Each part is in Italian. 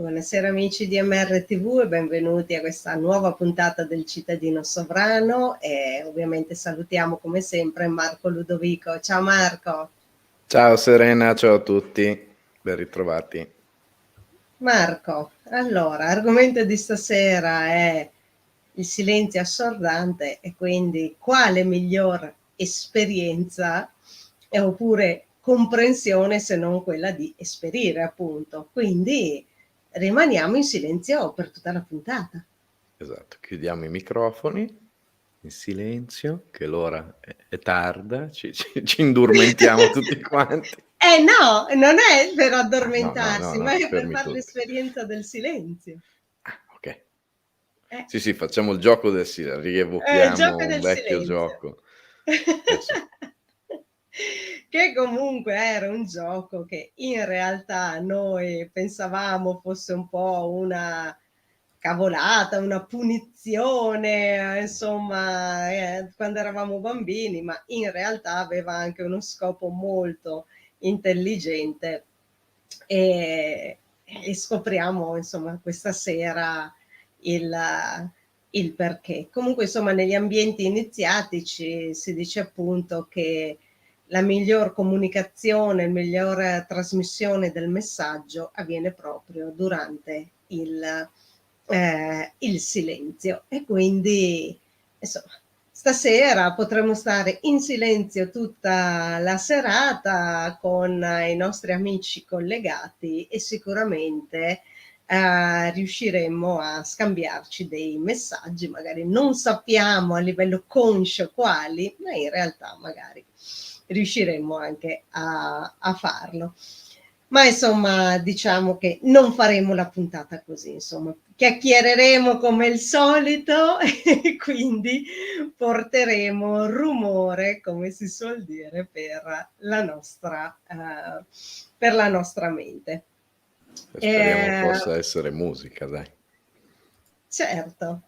Buonasera amici di MRTV e benvenuti a questa nuova puntata del Cittadino Sovrano e ovviamente salutiamo come sempre Marco Ludovico. Ciao Marco. Ciao Serena, ciao a tutti, ben ritrovati. Marco, allora, argomento di stasera è il silenzio assordante e quindi quale miglior esperienza oppure comprensione se non quella di esperire, appunto. Quindi rimaniamo in silenzio per tutta la puntata. Esatto, chiudiamo i microfoni in silenzio, che l'ora è tarda, ci indormentiamo tutti quanti. No, non è per No, addormentarsi, ma è per fermi fare tutti. l'esperienza del silenzio. Ok. Eh, Sì, facciamo il gioco del silenzio, il rievochiamo gioco un del vecchio silenzio. gioco. Sì. Che comunque era un gioco che in realtà noi pensavamo fosse un po' una cavolata, una punizione, insomma, quando eravamo bambini, ma in realtà aveva anche uno scopo molto intelligente e, e scopriamo, insomma, questa sera il, il perché. Comunque, insomma, negli ambienti iniziatici si dice appunto che la miglior comunicazione, la miglior trasmissione del messaggio avviene proprio durante il silenzio. E quindi, insomma, stasera potremo stare in silenzio tutta la serata con i nostri amici collegati e sicuramente riusciremo a scambiarci dei messaggi, magari non sappiamo a livello conscio quali, ma in realtà magari riusciremo anche a farlo. Ma insomma, diciamo che non faremo la puntata così, insomma, chiacchiereremo come il solito e quindi porteremo rumore, come si suol dire, per la nostra mente. Speriamo possa essere musica, dai. Certo.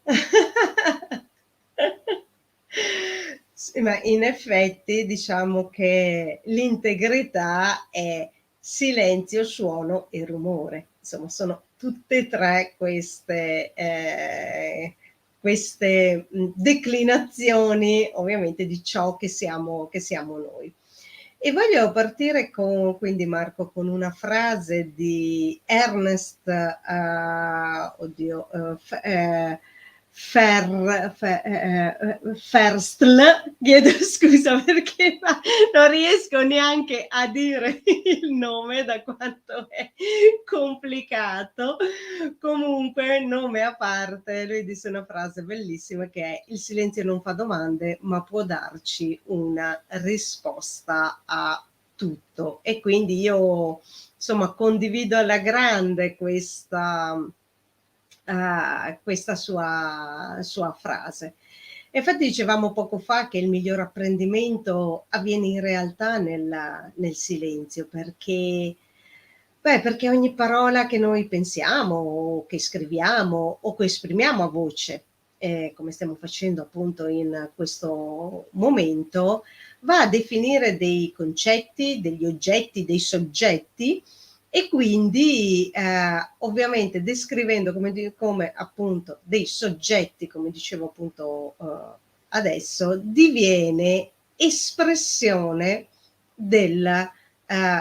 Sì, ma in effetti diciamo che l'integrità è silenzio, suono e rumore. Insomma, sono tutte e tre queste declinazioni ovviamente di ciò che siamo noi. E voglio partire quindi Marco, con una frase di Ernest, Ferstl, chiedo scusa perché non riesco neanche a dire il nome da quanto è complicato. Comunque, nome a parte, lui disse una frase bellissima che è: il silenzio non fa domande, ma può darci una risposta a tutto. E quindi io, insomma, condivido alla grande questa sua frase. Infatti dicevamo poco fa che il miglior apprendimento avviene in realtà nel silenzio, perché ogni parola che noi pensiamo, o che scriviamo, o che esprimiamo a voce, come stiamo facendo appunto in questo momento, va a definire dei concetti, degli oggetti, dei soggetti e quindi ovviamente descrivendo come appunto dei soggetti, come dicevo appunto adesso, diviene espressione del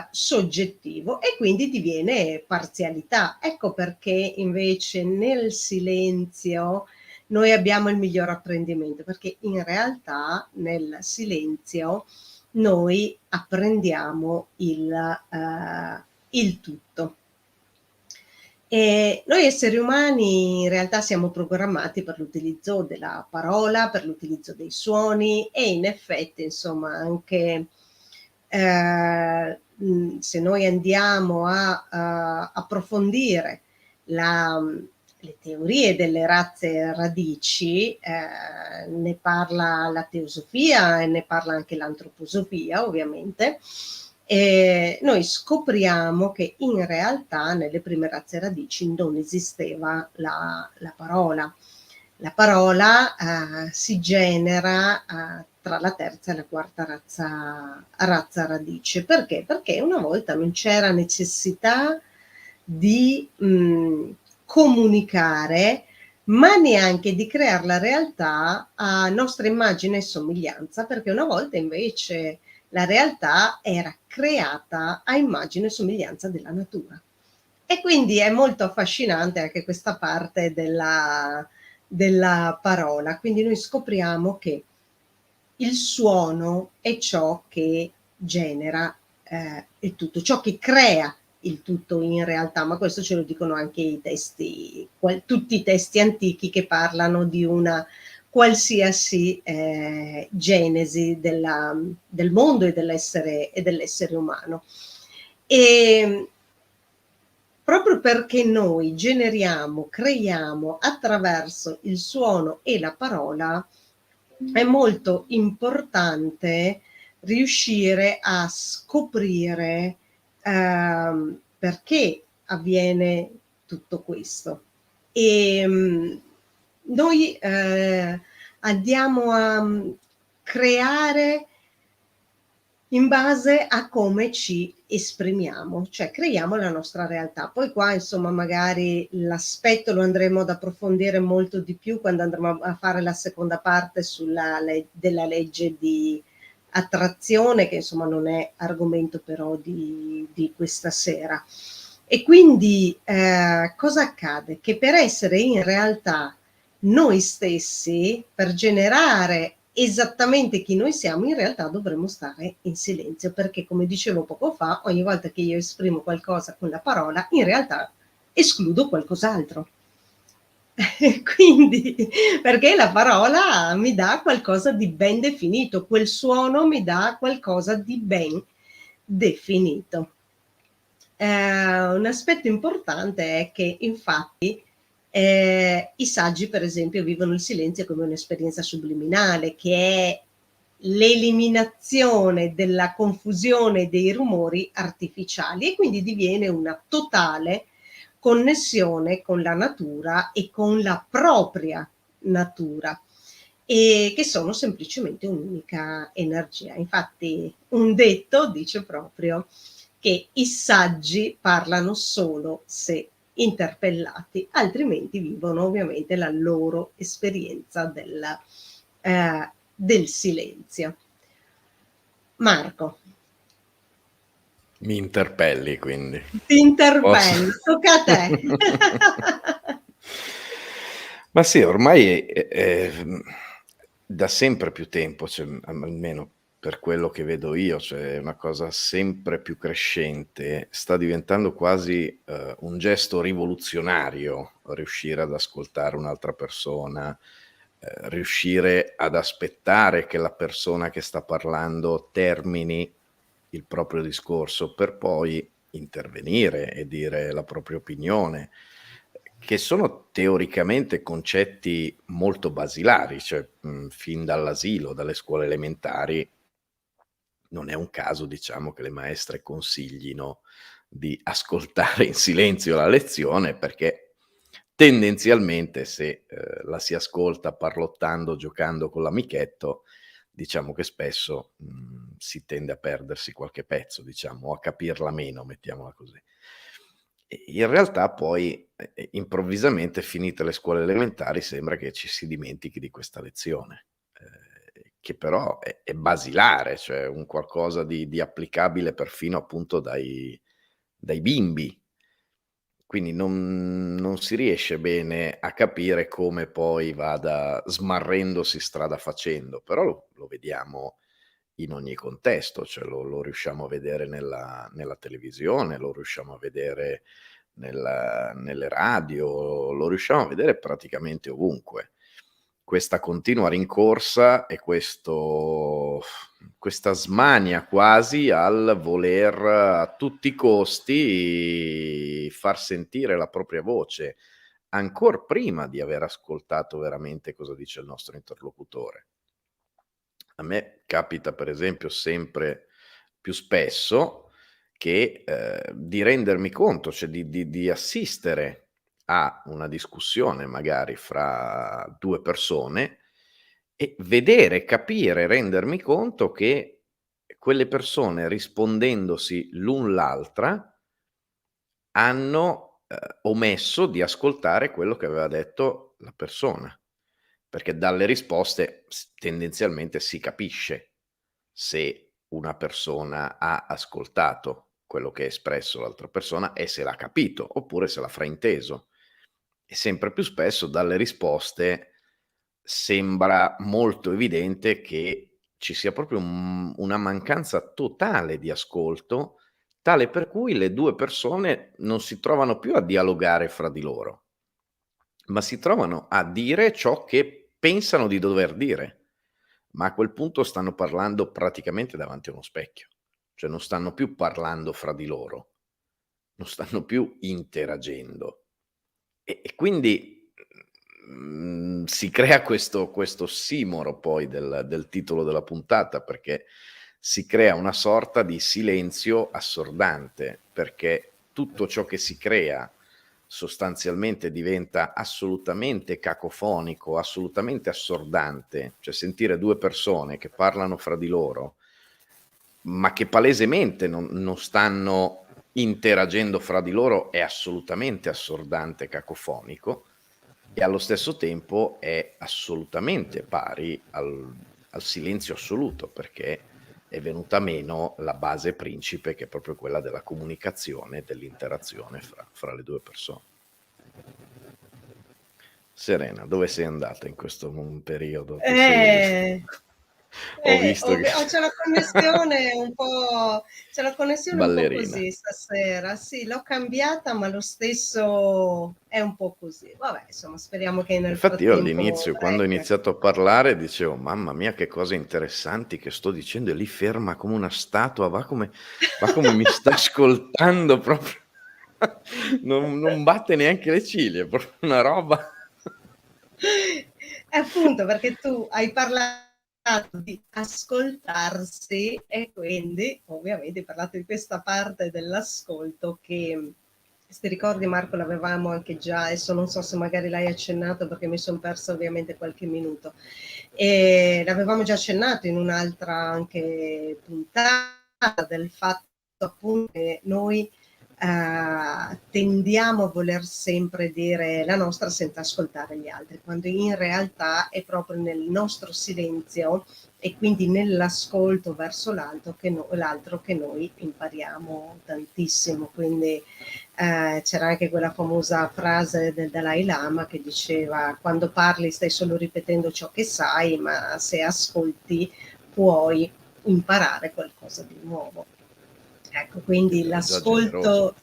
soggettivo e quindi diviene parzialità. Ecco perché invece nel silenzio noi abbiamo il miglior apprendimento, perché in realtà nel silenzio noi apprendiamo il tutto. E noi esseri umani in realtà siamo programmati per l'utilizzo della parola, per l'utilizzo dei suoni e in effetti, insomma, anche se noi andiamo a approfondire le teorie delle razze radici, ne parla la teosofia e ne parla anche l'antroposofia, ovviamente, noi scopriamo che in realtà nelle prime razze radici non esisteva la parola. La parola si genera tra la terza e la quarta razza radice. Perché? Perché una volta non c'era necessità di, comunicare, ma neanche di crear la realtà a nostra immagine e somiglianza, perché una volta invece la realtà era creata a immagine e somiglianza della natura. E quindi è molto affascinante anche questa parte della parola. Quindi noi scopriamo che il suono è ciò che genera, il tutto, ciò che crea il tutto in realtà, ma questo ce lo dicono anche i testi, tutti i testi antichi che parlano di una qualsiasi genesi del mondo e dell'essere umano. E proprio perché noi generiamo, creiamo attraverso il suono e la parola, è molto importante riuscire a scoprire perché avviene tutto questo. E noi andiamo a creare in base a come ci esprimiamo, cioè creiamo la nostra realtà. Poi qua insomma magari l'aspetto lo andremo ad approfondire molto di più quando andremo a fare la seconda parte della legge di attrazione, che insomma non è argomento però di questa sera. E quindi cosa accade? Che per essere in realtà noi stessi, per generare esattamente chi noi siamo, in realtà dovremmo stare in silenzio, perché come dicevo poco fa, ogni volta che io esprimo qualcosa con la parola, in realtà escludo qualcos'altro. Quindi, perché la parola mi dà qualcosa di ben definito, quel suono mi dà qualcosa di ben definito. Un aspetto importante è che infatti i saggi, per esempio, vivono il silenzio come un'esperienza subliminale, che è l'eliminazione della confusione dei rumori artificiali, e quindi diviene una totale connessione con la natura e con la propria natura, e che sono semplicemente un'unica energia. Infatti un detto dice proprio che i saggi parlano solo se interpellati, altrimenti vivono ovviamente la loro esperienza del silenzio. Marco, Mi interpelli quindi. ti Posso interpello, tocca a te. Ma sì, ormai, da sempre più tempo, cioè, almeno per quello che vedo io, cioè è una cosa sempre più crescente, sta diventando quasi, un gesto rivoluzionario riuscire ad ascoltare un'altra persona, riuscire ad aspettare che la persona che sta parlando termini il proprio discorso per poi intervenire e dire la propria opinione, che sono teoricamente concetti molto basilari, cioè, fin dall'asilo, dalle scuole elementari, non è un caso, diciamo, che le maestre consiglino di ascoltare in silenzio la lezione, perché tendenzialmente se, la si ascolta parlottando, giocando con l'amichetto, diciamo che spesso, si tende a perdersi qualche pezzo, diciamo, o a capirla meno, mettiamola così. E in realtà poi, improvvisamente finite le scuole elementari sembra che ci si dimentichi di questa lezione, che però è basilare, cioè un qualcosa di applicabile perfino appunto dai bimbi. Quindi non si riesce bene a capire come poi vada smarrendosi strada facendo, però lo vediamo in ogni contesto, cioè lo riusciamo a vedere nella televisione, lo riusciamo a vedere nelle radio, lo riusciamo a vedere praticamente ovunque. Questa continua rincorsa e questa smania quasi al voler a tutti i costi far sentire la propria voce, ancor prima di aver ascoltato veramente cosa dice il nostro interlocutore. A me capita per esempio sempre più spesso che, di rendermi conto, cioè di assistere a una discussione magari fra 2 persone e vedere, capire, rendermi conto che quelle persone rispondendosi l'un l'altra hanno omesso di ascoltare quello che aveva detto la persona, perché dalle risposte tendenzialmente si capisce se una persona ha ascoltato quello che ha espresso l'altra persona e se l'ha capito, oppure se l'ha frainteso. E sempre più spesso dalle risposte sembra molto evidente che ci sia proprio una mancanza totale di ascolto, tale per cui le 2 persone non si trovano più a dialogare fra di loro, ma si trovano a dire ciò che pensano di dover dire. Ma a quel punto stanno parlando praticamente davanti a uno specchio, cioè non stanno più parlando fra di loro, non stanno più interagendo. E quindi, si crea questo ossimoro poi del titolo della puntata, perché si crea una sorta di silenzio assordante, perché tutto ciò che si crea sostanzialmente diventa assolutamente cacofonico, assolutamente assordante. Cioè sentire 2 persone che parlano fra di loro, ma che palesemente non stanno interagendo fra di loro, è assolutamente assordante, cacofonico, e allo stesso tempo è assolutamente pari al silenzio assoluto, perché è venuta meno la base principe, che è proprio quella della comunicazione, dell'interazione fra le 2 persone. Serena, dove sei andata in questo periodo? Ti sei ho visto che C'è la connessione un po', c'è la connessione un po' ballerina. così stasera. Sì, l'ho cambiata, ma lo stesso è un po' così. Vabbè, insomma, speriamo che nel Infatti io frattempo all'inizio, quando ho regga. iniziato a parlare, dicevo: "Mamma mia che cose interessanti che sto dicendo", e lì ferma come una statua, va come mi sta ascoltando proprio, non batte neanche le ciglia, è proprio una roba. Appunto, perché tu hai parlato di ascoltarsi e quindi ovviamente hai parlato di questa parte dell'ascolto che, se ti ricordi Marco, l'avevamo anche già, adesso non so se magari l'hai accennato perché mi son persa ovviamente qualche minuto. L'avevamo già accennato in un'altra anche puntata del fatto appunto che noi tendiamo a voler sempre dire la nostra senza ascoltare gli altri, quando in realtà è proprio nel nostro silenzio e quindi nell'ascolto verso l'altro che noi impariamo tantissimo. Quindi c'era anche quella famosa frase del Dalai Lama che diceva: quando parli stai solo ripetendo ciò che sai, ma se ascolti puoi imparare qualcosa di nuovo. Ecco, quindi Ed era già generoso, l'ascolto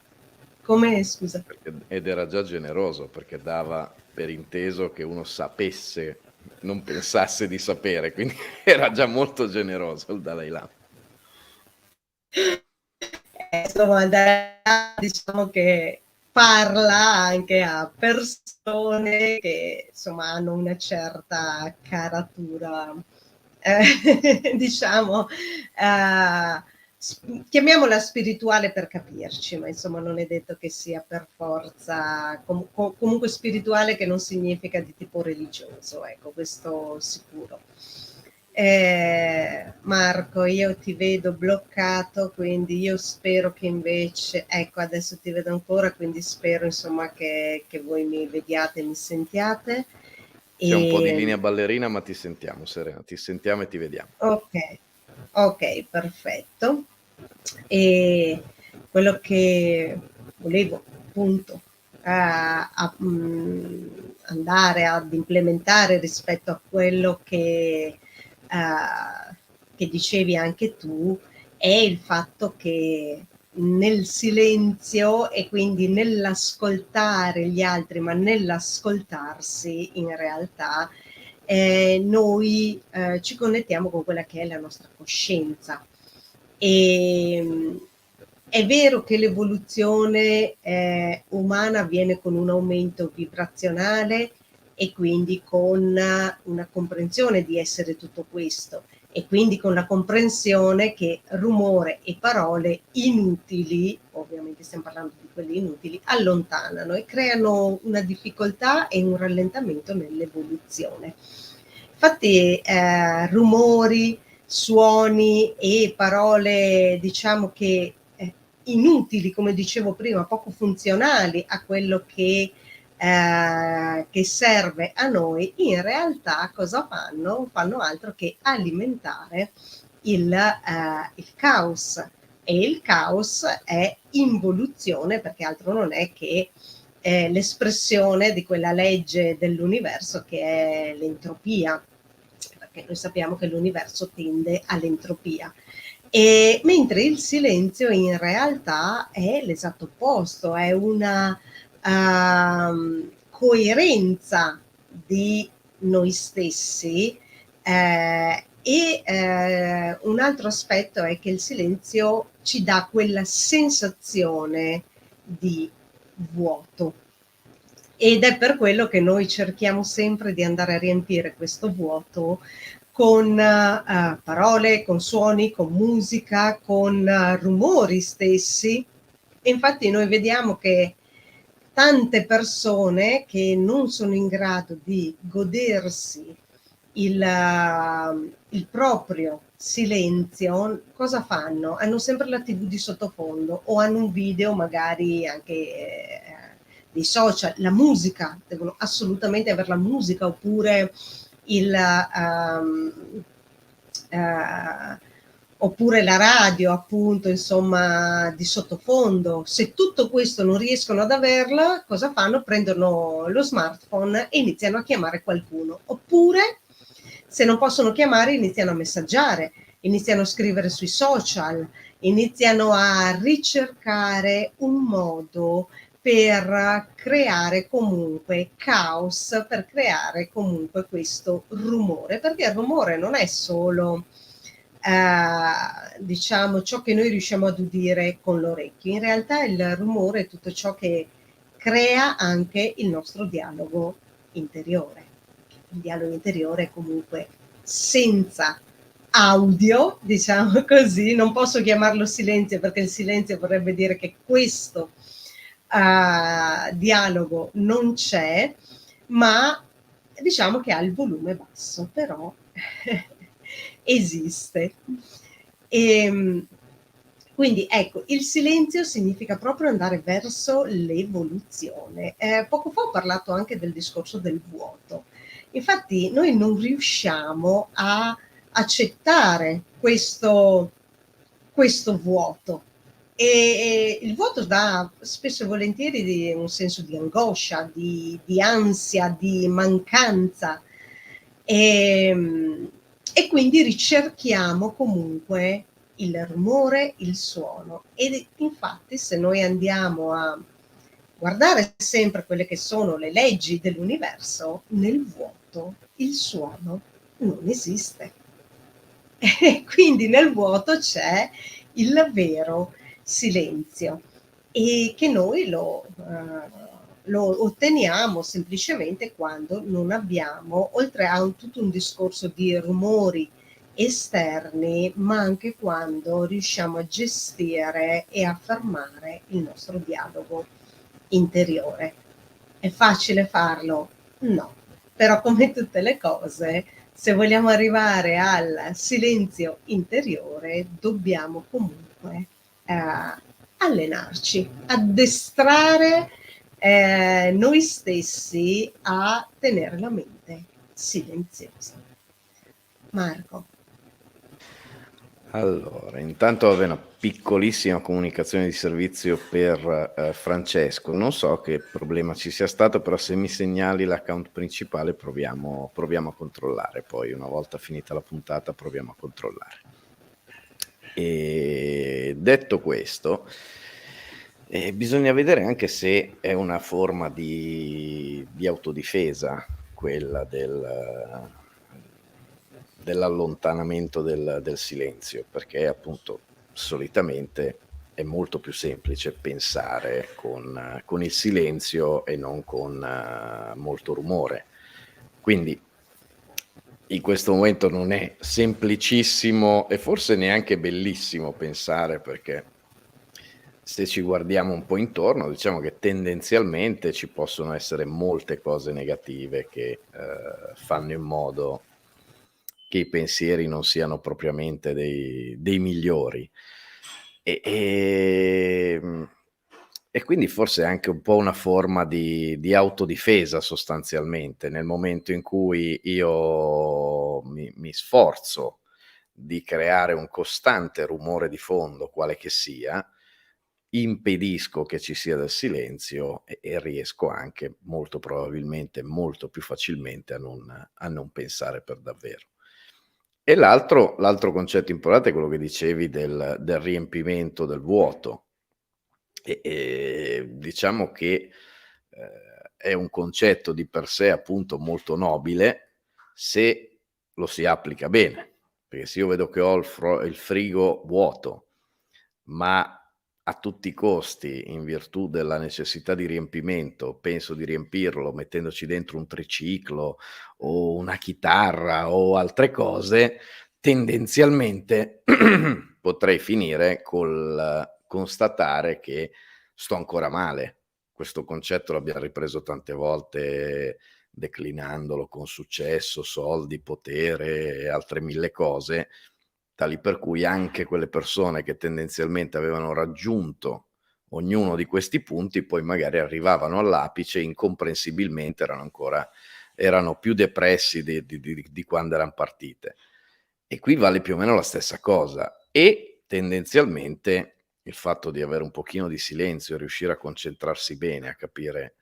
come scusa? ed era già generoso perché dava per inteso che uno sapesse, non pensasse di sapere, quindi era già molto generoso il Dalai Lama. Insomma, diciamo che parla anche a persone che insomma hanno una certa caratura, diciamo, chiamiamola spirituale per capirci, ma insomma non è detto che sia per forza, comunque spirituale, che non significa di tipo religioso, ecco, questo sicuro. Marco, io ti vedo bloccato, quindi io spero che invece, ecco, adesso ti vedo ancora, quindi spero insomma che voi mi vediate e mi sentiate. C'è un po' di E, linea ballerina, ma ti sentiamo Serena, ti sentiamo e ti vediamo. ok, ok, perfetto. E quello che volevo appunto andare ad implementare rispetto a quello che dicevi anche tu è il fatto che nel silenzio e quindi nell'ascoltare gli altri, ma nell'ascoltarsi in realtà noi ci connettiamo con quella che è la nostra coscienza. E, è vero che l'evoluzione umana avviene con un aumento vibrazionale e quindi con una comprensione di essere tutto questo, e quindi con la comprensione che rumore e parole inutili, ovviamente stiamo parlando di quelli inutili, allontanano e creano una difficoltà e un rallentamento nell'evoluzione. Infatti rumori, suoni e parole, diciamo che inutili, come dicevo prima, poco funzionali a quello che serve a noi, in realtà cosa fanno? Fanno altro che alimentare il caos. E il caos è involuzione, perché altro non è che l'espressione di quella legge dell'universo che è l'entropia, perché noi sappiamo che l'universo tende all'entropia. E mentre il silenzio in realtà è l'esatto opposto, è una coerenza di noi stessi, un altro aspetto è che il silenzio ci dà quella sensazione di vuoto, ed è per quello che noi cerchiamo sempre di andare a riempire questo vuoto con parole, con suoni, con musica, con rumori stessi. E infatti noi vediamo che tante persone che non sono in grado di godersi il proprio silenzio, cosa fanno? Hanno sempre la TV di sottofondo o hanno un video, magari anche dei social, la musica, devono assolutamente avere la musica, oppure oppure la radio, appunto, insomma, di sottofondo. Se tutto questo non riescono ad averla, cosa fanno? Prendono lo smartphone e iniziano a chiamare qualcuno, oppure se non possono chiamare iniziano a messaggiare, iniziano a scrivere sui social, iniziano a ricercare un modo per creare comunque caos, per creare comunque questo rumore, perché il rumore non è solo diciamo ciò che noi riusciamo ad udire con l'orecchio, in realtà il rumore è tutto ciò che crea anche il nostro dialogo interiore. Il dialogo interiore è comunque senza audio, diciamo così, non posso chiamarlo silenzio perché il silenzio vorrebbe dire che questo dialogo non c'è, ma diciamo che ha il volume basso, però esiste. Quindi ecco, il silenzio significa proprio andare verso l'evoluzione. Poco fa ho parlato anche del discorso del vuoto. Infatti noi non riusciamo a accettare questo vuoto, e il vuoto dà spesso e volentieri un senso di angoscia, di ansia, di mancanza, e quindi ricerchiamo comunque il rumore, il suono. Ed infatti se noi andiamo a guardare sempre quelle che sono le leggi dell'universo, nel vuoto il suono non esiste. E quindi nel vuoto c'è il vero silenzio, e che noi lo otteniamo semplicemente quando non abbiamo, oltre a tutto un discorso di rumori esterni, ma anche quando riusciamo a gestire e a fermare il nostro dialogo interiore. È facile farlo? No, però come tutte le cose, se vogliamo arrivare al silenzio interiore, dobbiamo comunque allenarci, addestrare noi stessi a tenere la mente silenziosa. Marco. Allora, intanto avevo una piccolissima comunicazione di servizio per Francesco. Non so che problema ci sia stato, però se mi segnali l'account principale proviamo a controllare. Poi una volta finita la puntata proviamo a controllare. E detto questo, bisogna vedere anche se è una forma di autodifesa quella dell'allontanamento del silenzio, perché appunto solitamente è molto più semplice pensare con il silenzio e non con molto rumore. Quindi in questo momento non è semplicissimo e forse neanche bellissimo pensare, perché se ci guardiamo un po' intorno, diciamo che tendenzialmente ci possono essere molte cose negative che fanno in modo che i pensieri non siano propriamente dei migliori. E, e, e quindi forse è anche un po' una forma di autodifesa sostanzialmente, nel momento in cui io mi sforzo di creare un costante rumore di fondo, quale che sia, impedisco che ci sia del silenzio e riesco anche molto probabilmente, molto più facilmente a non pensare per davvero. E l'altro concetto importante è quello che dicevi del riempimento del vuoto. Diciamo che, è un concetto di per sé appunto molto nobile se lo si applica bene, perché se io vedo che ho il frigo vuoto, ma a tutti i costi, in virtù della necessità di riempimento, penso di riempirlo mettendoci dentro un triciclo o una chitarra o altre cose, tendenzialmente potrei finire col constatare che sto ancora male. Questo concetto l'abbiamo ripreso tante volte declinandolo con successo, soldi, potere e altre 1000 cose, tali per cui anche quelle persone che tendenzialmente avevano raggiunto ognuno di questi punti poi magari arrivavano all'apice e incomprensibilmente erano più depressi di quando eran partite. E qui vale più o meno la stessa cosa e tendenzialmente il fatto di avere un pochino di silenzio e riuscire a concentrarsi bene, a capire,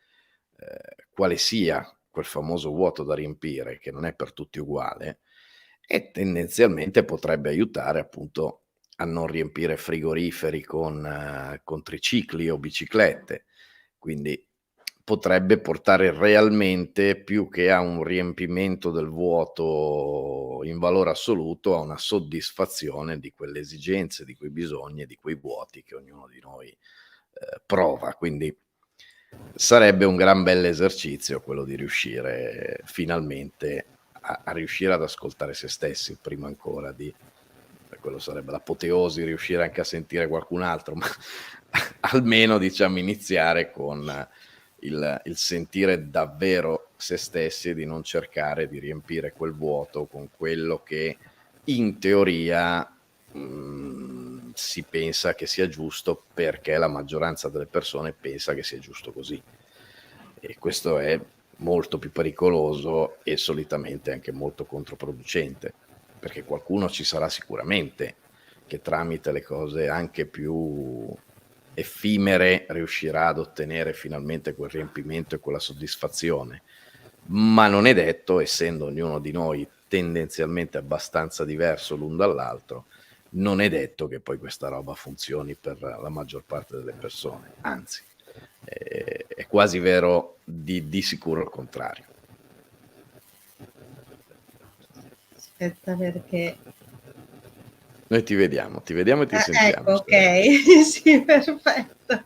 quale sia quel famoso vuoto da riempire, che non è per tutti uguale, e tendenzialmente potrebbe aiutare appunto a non riempire frigoriferi con tricicli o biciclette. Quindi potrebbe portare realmente, più che a un riempimento del vuoto in valore assoluto, a una soddisfazione di quelle esigenze, di quei bisogni e di quei vuoti che ognuno di noi prova. Quindi sarebbe un gran bell'esercizio quello di riuscire finalmente a riuscire ad ascoltare se stessi, prima ancora di quello sarebbe l'apoteosi, riuscire anche a sentire qualcun altro, ma almeno diciamo iniziare con il sentire davvero se stessi e di non cercare di riempire quel vuoto con quello che in teoria si pensa che sia giusto, perché la maggioranza delle persone pensa che sia giusto così. E questo è molto più pericoloso e solitamente anche molto controproducente, perché qualcuno ci sarà sicuramente che tramite le cose anche più effimere riuscirà ad ottenere finalmente quel riempimento e quella soddisfazione, ma non è detto, essendo ognuno di noi tendenzialmente abbastanza diverso l'un dall'altro, non è detto che poi questa roba funzioni per la maggior parte delle persone, anzi è quasi vero di sicuro il contrario. Aspetta perché Noi ti vediamo e ti sentiamo. ecco, ok, sì, perfetto.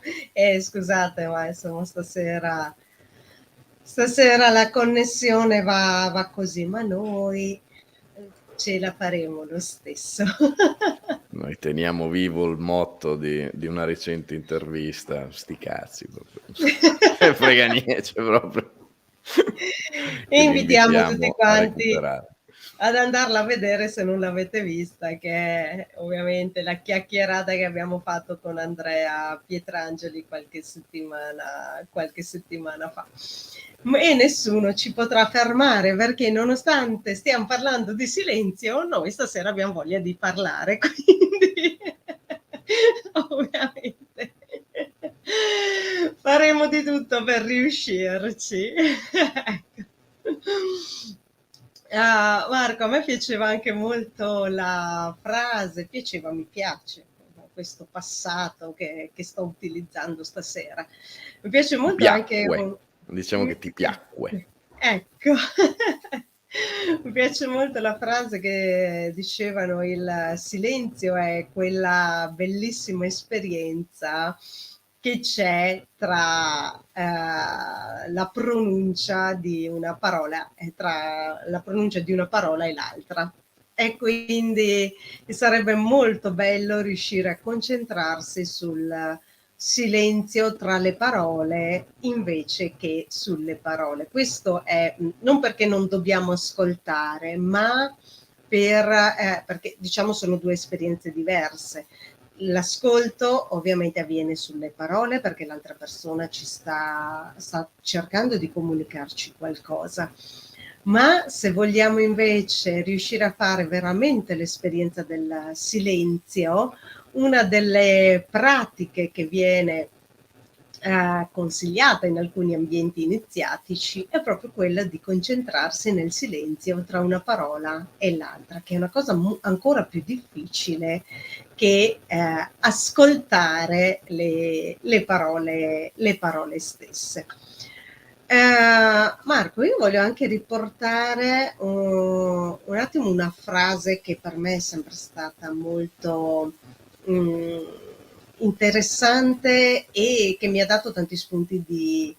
Scusate, ma insomma stasera la connessione va così, ma noi ce la faremo lo stesso. Noi teniamo vivo il motto di una recente intervista, sti cazzi proprio. Frega niente, cioè proprio E che li invitiamo tutti invitiamo a quanti recuperare. ad andarla a vedere se non l'avete vista, che è ovviamente la chiacchierata che abbiamo fatto con Andrea Pietrangeli qualche settimana fa. E nessuno ci potrà fermare, perché nonostante stiamo parlando di silenzio, noi stasera abbiamo voglia di parlare, quindi ovviamente faremo di tutto per riuscirci. Ecco. Marco, a me piaceva anche molto la frase, mi piace questo passato che sto utilizzando stasera. Mi piace Ti molto anche piacque, diciamo che ti piacque. ecco. Mi piace molto la frase che dicevano: il silenzio è quella bellissima esperienza che c'è tra la pronuncia di una parola e l'altra. E quindi sarebbe molto bello riuscire a concentrarsi sul silenzio tra le parole invece che sulle parole. Questo è non perché non dobbiamo ascoltare, ma perché diciamo sono due esperienze diverse. l'ascolto ovviamente avviene sulle parole, perché l'altra persona ci sta cercando di comunicarci qualcosa. Ma se vogliamo invece riuscire a fare veramente l'esperienza del silenzio, una delle pratiche che viene consigliata in alcuni ambienti iniziatici è proprio quella di concentrarsi nel silenzio tra una parola e l'altra, che è una cosa ancora più difficile che ascoltare le parole stesse. Marco, io voglio anche riportare un attimo una frase che per me è sempre stata molto interessante e che mi ha dato tanti spunti di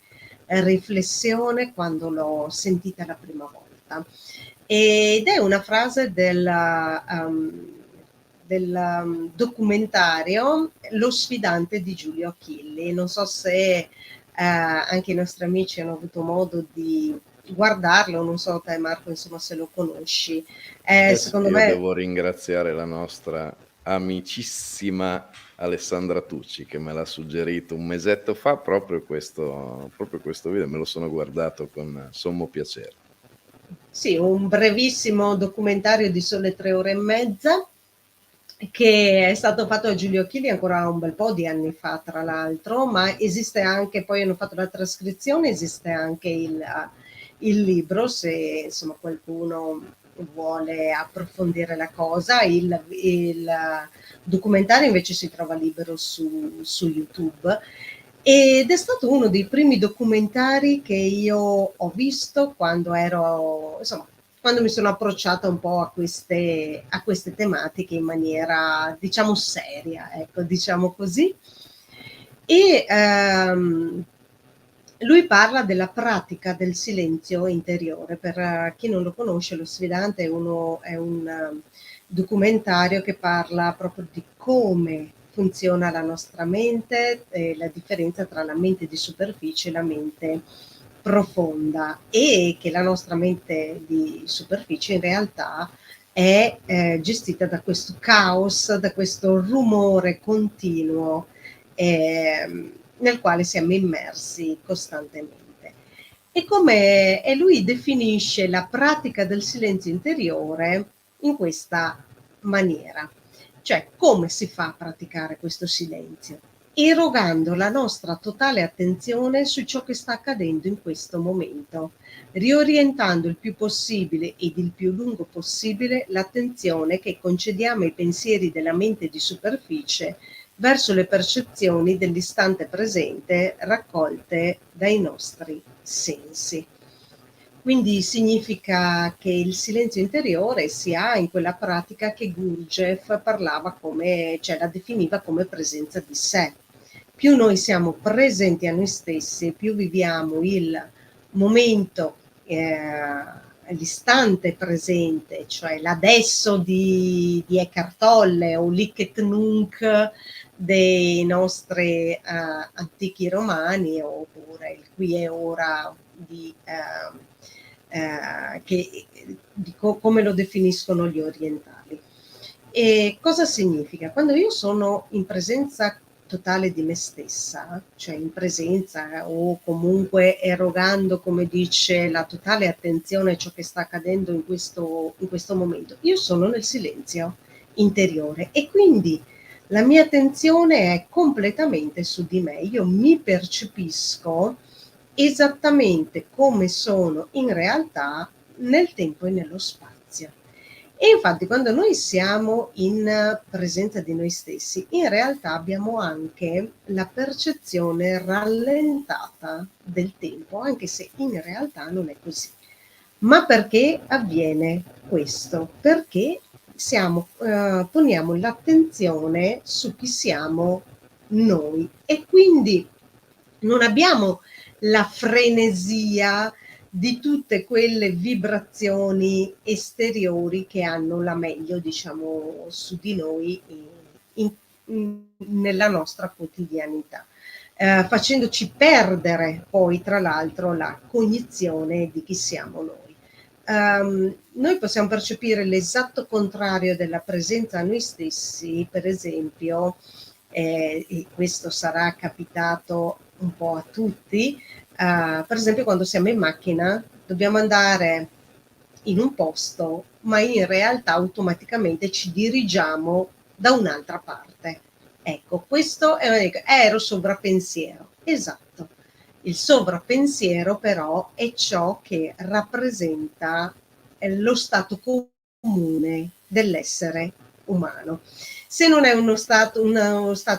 riflessione quando l'ho sentita la prima volta. Ed è una frase del documentario Lo sfidante di Giulio Achilli. Non so se anche i nostri amici hanno avuto modo di guardarlo, non so te Marco, insomma, se lo conosci. Sì, Secondo io me devo ringraziare la nostra amicissima Alessandra Tucci che me l'ha suggerito un mesetto fa proprio questo video, me lo sono guardato con sommo piacere. sì, un brevissimo documentario di sole 3 ore e mezza che è stato fatto da Giulio Chili ancora un bel po' di anni fa, tra l'altro, ma esiste anche, poi hanno fatto la trascrizione, esiste anche il libro, se insomma qualcuno vuole approfondire la cosa. Il documentario invece si trova libero su YouTube. Ed è stato uno dei primi documentari che io ho visto quando ero, insomma, quando mi sono approcciata un po' a queste tematiche in maniera, diciamo, seria, ecco, diciamo così. E lui parla della pratica del silenzio interiore. Per chi non lo conosce, Lo sfidante è un documentario che parla proprio di come funziona la nostra mente, la differenza tra la mente di superficie e la mente profonda, e che la nostra mente di superficie in realtà è gestita da questo caos, da questo rumore continuo nel quale siamo immersi costantemente. E lui definisce la pratica del silenzio interiore in questa maniera. Cioè, come si fa a praticare questo silenzio? Erogando la nostra totale attenzione su ciò che sta accadendo in questo momento, riorientando il più possibile ed il più lungo possibile l'attenzione che concediamo ai pensieri della mente di superficie verso le percezioni dell'istante presente raccolte dai nostri sensi. Quindi significa che il silenzio interiore si ha in quella pratica che Gurdjieff parlava come, cioè la definiva come presenza di sé. Più noi siamo presenti a noi stessi, più viviamo il momento, l'istante presente, cioè l'adesso di Eckhart Tolle o l'Hic et Nunc dei nostri antichi romani, oppure il qui e ora come lo definiscono gli orientali. E cosa significa? Quando io sono in presenza totale di me stessa, cioè in presenza o comunque erogando, come dice, la totale attenzione a ciò che sta accadendo in questo momento, io sono nel silenzio interiore e quindi la mia attenzione è completamente su di me. Io mi percepisco esattamente come sono in realtà nel tempo e nello spazio. E infatti quando noi siamo in presenza di noi stessi, in realtà abbiamo anche la percezione rallentata del tempo, anche se in realtà non è così. Ma perché avviene questo? Perché poniamo l'attenzione su chi siamo noi e quindi non abbiamo la frenesia di tutte quelle vibrazioni esteriori che hanno la meglio, diciamo, su di noi nella nostra quotidianità, facendoci perdere poi, tra l'altro, la cognizione di chi siamo noi. noi possiamo percepire l'esatto contrario della presenza a noi stessi, per esempio, e questo sarà capitato un po' a tutti, per esempio quando siamo in macchina dobbiamo andare in un posto, ma in realtà automaticamente ci dirigiamo da un'altra parte. Ecco, questo ero sovrappensiero, esatto. Il sovrappensiero però è ciò che rappresenta lo stato comune dell'essere umano. Se non è uno stato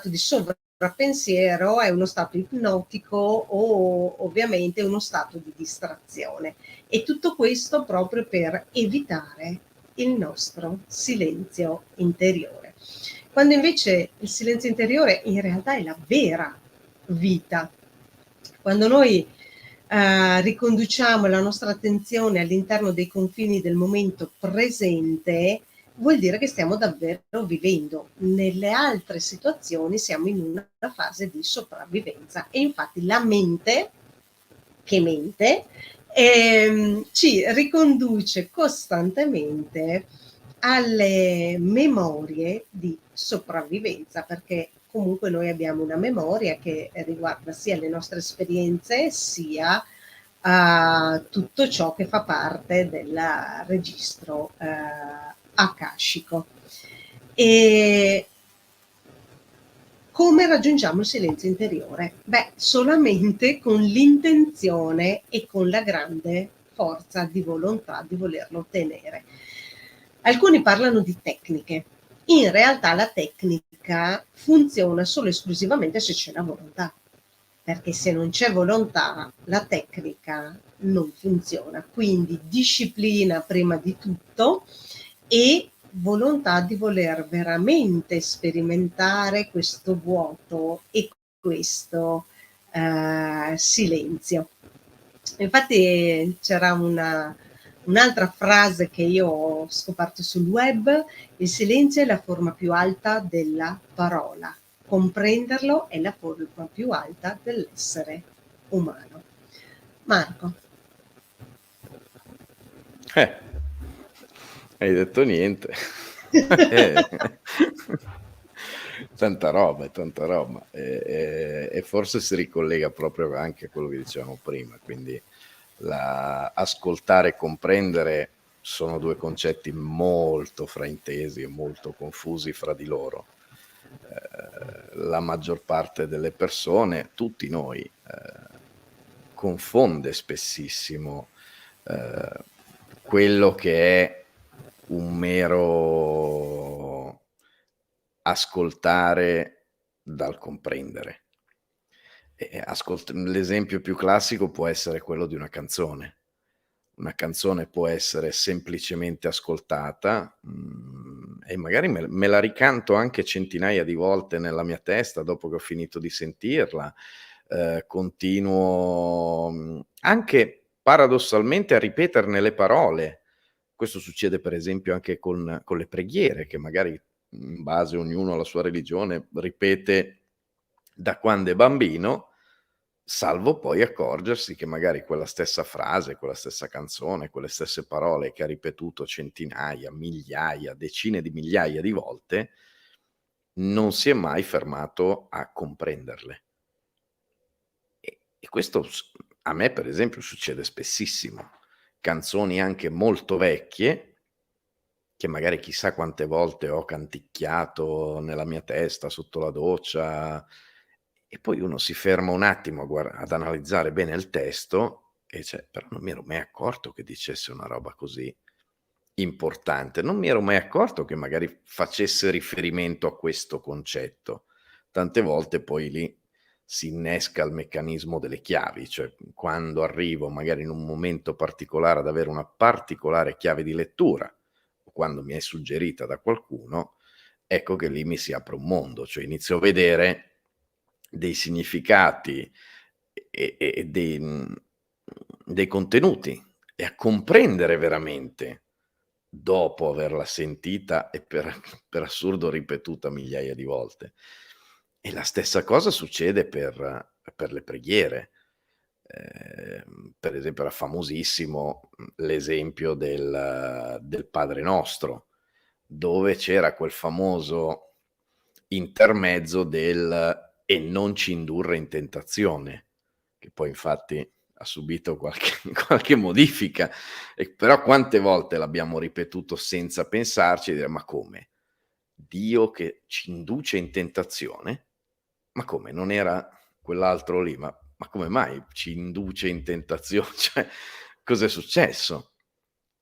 di sovrappensiero, è uno stato ipnotico o ovviamente uno stato di distrazione. E tutto questo proprio per evitare il nostro silenzio interiore. Quando invece il silenzio interiore in realtà è la vera vita. Quando noi riconduciamo la nostra attenzione all'interno dei confini del momento presente, vuol dire che stiamo davvero vivendo. Nelle altre situazioni siamo in una fase di sopravvivenza e infatti la mente, che mente, ci riconduce costantemente alle memorie di sopravvivenza, perché comunque noi abbiamo una memoria che riguarda sia le nostre esperienze sia tutto ciò che fa parte del registro akashico. E come raggiungiamo il silenzio interiore? Beh, solamente con l'intenzione e con la grande forza di volontà di volerlo ottenere. Alcuni parlano di tecniche. In realtà la tecnica funziona solo e esclusivamente se c'è la volontà, perché se non c'è volontà la tecnica non funziona. Quindi disciplina prima di tutto e volontà di voler veramente sperimentare questo vuoto e questo silenzio. Infatti c'era un'altra frase che io ho scoperto sul web: il silenzio è la forma più alta della parola, comprenderlo è la forma più alta dell'essere umano. Marco. Hai detto niente. Tanta roba, tanta roba. E forse si ricollega proprio anche a quello che dicevamo prima, quindi ascoltare e comprendere sono due concetti molto fraintesi e molto confusi fra di loro. La maggior parte delle persone, tutti noi, confonde spessissimo quello che è un mero ascoltare dal comprendere. L'esempio più classico può essere quello di una canzone. Una canzone può essere semplicemente ascoltata, e magari me la ricanto anche centinaia di volte nella mia testa dopo che ho finito di sentirla. Continuo, anche paradossalmente, a ripeterne le parole. Questo succede per esempio anche con le preghiere che magari, in base ognuno alla sua religione, ripete da quando è bambino, salvo poi accorgersi che magari quella stessa frase, quella stessa canzone, quelle stesse parole che ha ripetuto centinaia, migliaia, decine di migliaia di volte, non si è mai fermato a comprenderle. E questo a me per esempio succede spessissimo. Canzoni anche molto vecchie, che magari chissà quante volte ho canticchiato nella mia testa sotto la doccia, e poi uno si ferma un attimo ad analizzare bene il testo e dice: "Però non mi ero mai accorto che dicesse una roba così importante, non mi ero mai accorto che magari facesse riferimento a questo concetto". Tante volte poi lì si innesca il meccanismo delle chiavi, cioè quando arrivo magari in un momento particolare ad avere una particolare chiave di lettura, o quando mi è suggerita da qualcuno, ecco che lì mi si apre un mondo, cioè inizio a vedere dei significati e dei contenuti e a comprendere veramente dopo averla sentita e per assurdo ripetuta migliaia di volte. E la stessa cosa succede per le preghiere. Per esempio era famosissimo l'esempio del Padre Nostro, dove c'era quel famoso intermezzo del "e non ci indurre in tentazione", che poi infatti ha subito qualche qualche modifica, però quante volte l'abbiamo ripetuto senza pensarci e dire: "Ma come? Dio che ci induce in tentazione? Ma come, non era quell'altro lì? Ma come mai ci induce in tentazio cioè, cos'è successo?"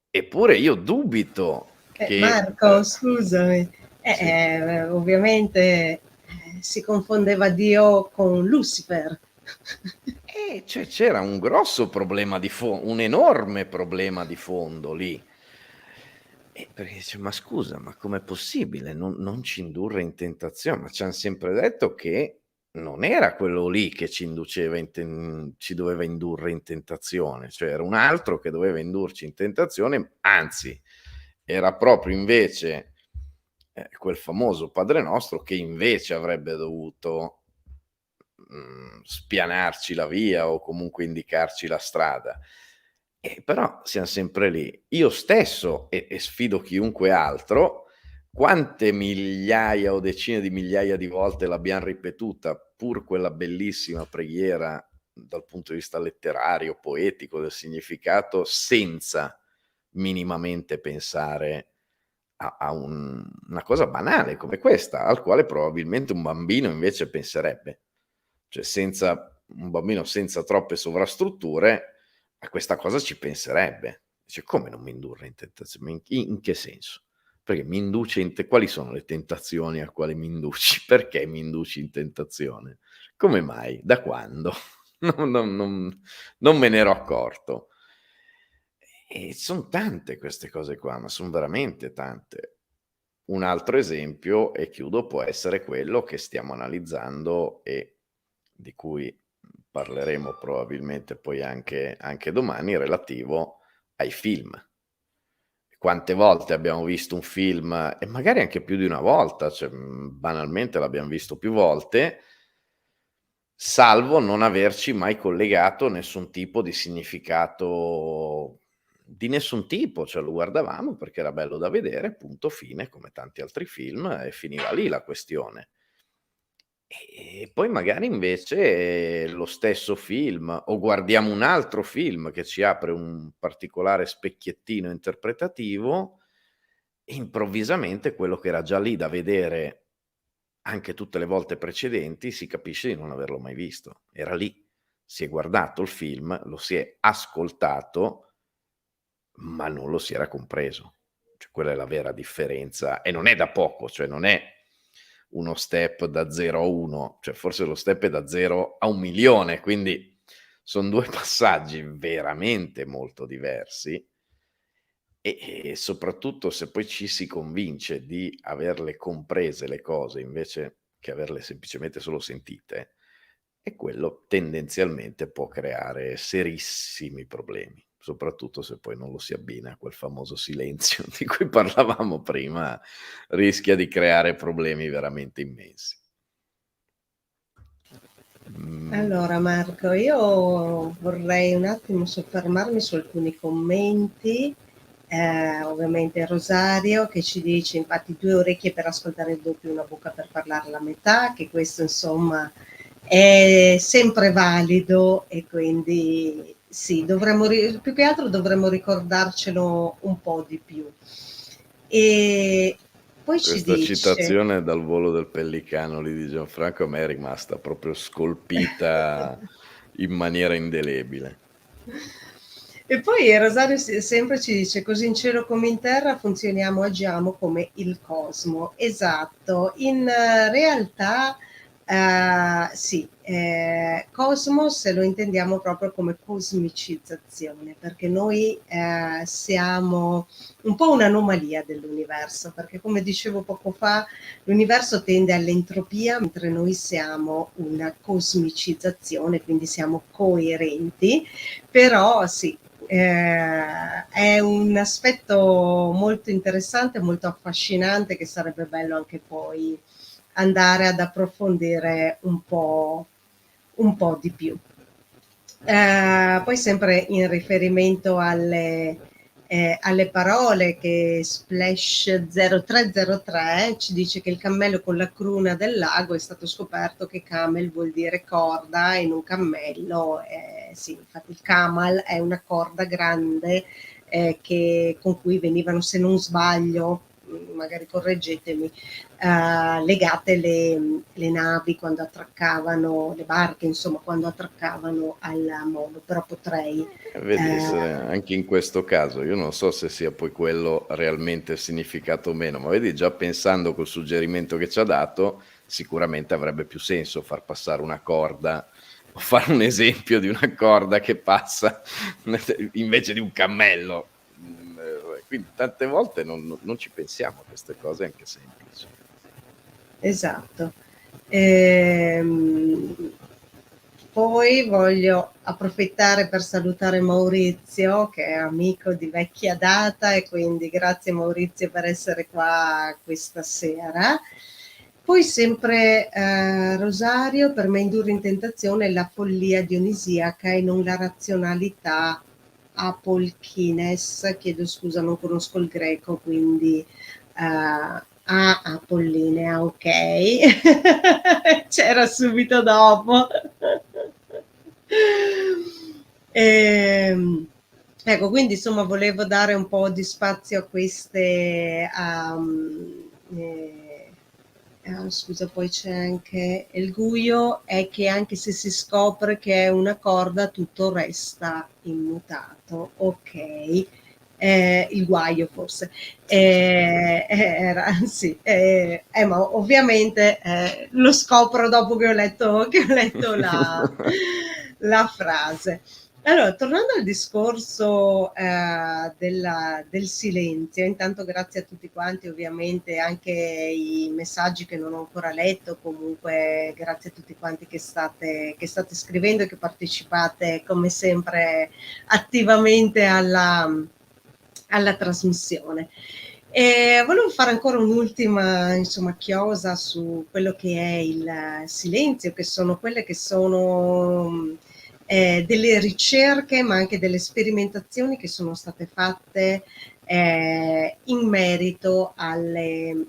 Eppure io dubito che Marco, scusami, sì. ovviamente si confondeva Dio con Lucifer. Cioè c'era un grosso problema di un enorme problema di fondo lì. Perché dice: "Ma scusa, ma com'è possibile non ci indurre in tentazione?" Ma c'han sempre detto che non era quello lì che ci doveva indurre in tentazione, cioè era un altro che doveva indurci in tentazione, anzi era proprio invece, quel famoso Padre Nostro che invece avrebbe dovuto spianarci la via o comunque indicarci la strada. Però siam sempre lì. Io stesso e sfido chiunque altro, quante migliaia o decine di migliaia di volte l'abbiam ripetuta, pur quella bellissima preghiera dal punto di vista letterario, poetico, del significato, senza minimamente pensare a una cosa banale come questa, al quale probabilmente un bambino invece penserebbe. Cioè un bambino senza troppe sovrastrutture a questa cosa ci penserebbe. Dice: "Come non mi indurre in tentazione? In che senso? Perché mi induce in te quali sono le tentazioni a quali mi induci? Perché mi induci in tentazione? Come mai? Da quando? Non me n'ero accorto." E son tante queste cose qua, ma son veramente tante. Un altro esempio, e chiudo, può essere quello che stiamo analizzando e di cui parleremo probabilmente poi anche domani, relativo ai film. Quante volte abbiamo visto un film, e magari anche più di una volta, cioè, banalmente l'abbiam visto più volte, salvo non averci mai collegato nessun tipo di significato di nessun tipo, cioè lo guardavamo perché era bello da vedere, punto, fine, come tanti altri film, e finiva lì la questione. E poi magari invece lo stesso film, o guardiamo un altro film che ci apre un particolare specchiettino interpretativo, e improvvisamente quello che era già lì da vedere anche tutte le volte precedenti, si capisce di non averlo mai visto. Era lì, si è guardato il film, lo si è ascoltato, ma non lo si era compreso. Cioè quella è la vera differenza, e non è da poco, cioè non è uno step da 0 a 1, cioè forse lo step è da 0 a 1.000.000, quindi son 2 passaggi veramente molto diversi, e soprattutto se poi ci si convince di averle comprese le cose invece che averle semplicemente solo sentite, e quello tendenzialmente può creare serissimi problemi, soprattutto se poi non lo si abbina a quel famoso silenzio di cui parlavamo prima, rischia di creare problemi veramente immensi. Mhmm, Allora Marco, io vorrei un attimo soffermarmi su alcuni commenti. Ovviamente Rosario che ci dice infatti due orecchie per ascoltare il doppio, una bocca per parlare la metà, che questo insomma è sempre valido, e quindi sì, dovremmo più che altro dovremmo ricordarcelo un po' di più. E poi ci Questa dice, citazione dal Volo del Pellicano lì di Gianfranco a me è rimasta proprio scolpita in maniera indelebile. e poi Rosario sempre ci dice: così in cielo come in terra funzioniamo, agiamo come il cosmo. Esatto, in realtà sì, cosmos lo intendiamo proprio come cosmicizzazione, perché noi siamo un po' un'anomalia dell'universo, perché come dicevo poco fa, l'universo tende all'entropia, mentre noi siamo una cosmicizzazione, quindi siamo coerenti, però sì, è un aspetto molto interessante, molto affascinante, che sarebbe bello anche poi andare ad approfondire un po' di più. Poi sempre in riferimento alle parole, che Splash 0303 ci dice che il cammello con la cruna del lago, è stato scoperto che camel vuol dire corda in un cammello. Sì, infatti il camel è una corda grande, con cui venivano, se non sbaglio, magari correggetemi, legate le navi quando attraccavano, le barche, insomma, quando attraccavano al molo, però potrei... Vedi, eh, anche in questo caso, io non so se sia poi quello realmente il significato o meno, ma vedi, già pensando col suggerimento che ci ha dato, sicuramente avrebbe più senso far passare una corda o fare un esempio di una corda che passa invece di un cammello. Quindi tante volte non ci pensiamo a queste cose anche semplici. Esatto. Ehm, Poi voglio approfittare per salutare Maurizio, che è amico di vecchia data, e quindi grazie Maurizio per essere qua questa sera. Poi sempre Rosario, per me indurre in tentazione è la follia dionisiaca e non la razionalità apolchines. Chiedo scusa, non conosco il greco, quindi Apollinea, ok. C'era subito dopo. Ehm, ecco, quindi insomma volevo dare un po' di spazio a queste... scusa, poi c'è anche il guio, è che anche se si scopre che è una corda, tutto resta immutato. Ok. Il guaio forse. Sì, ma ovviamente lo scopro dopo che ho letto la frase. Allora, tornando al discorso del silenzio, intanto grazie a tutti quanti, ovviamente anche i messaggi che non ho ancora letto, comunque grazie a tutti quanti che state scrivendo e che partecipate come sempre attivamente alla trasmissione. E volevo fare ancora un'ultima, insomma, chiosa su quello che è il silenzio, che sono quelle che sono delle ricerche, ma anche delle sperimentazioni che sono state fatte in merito alle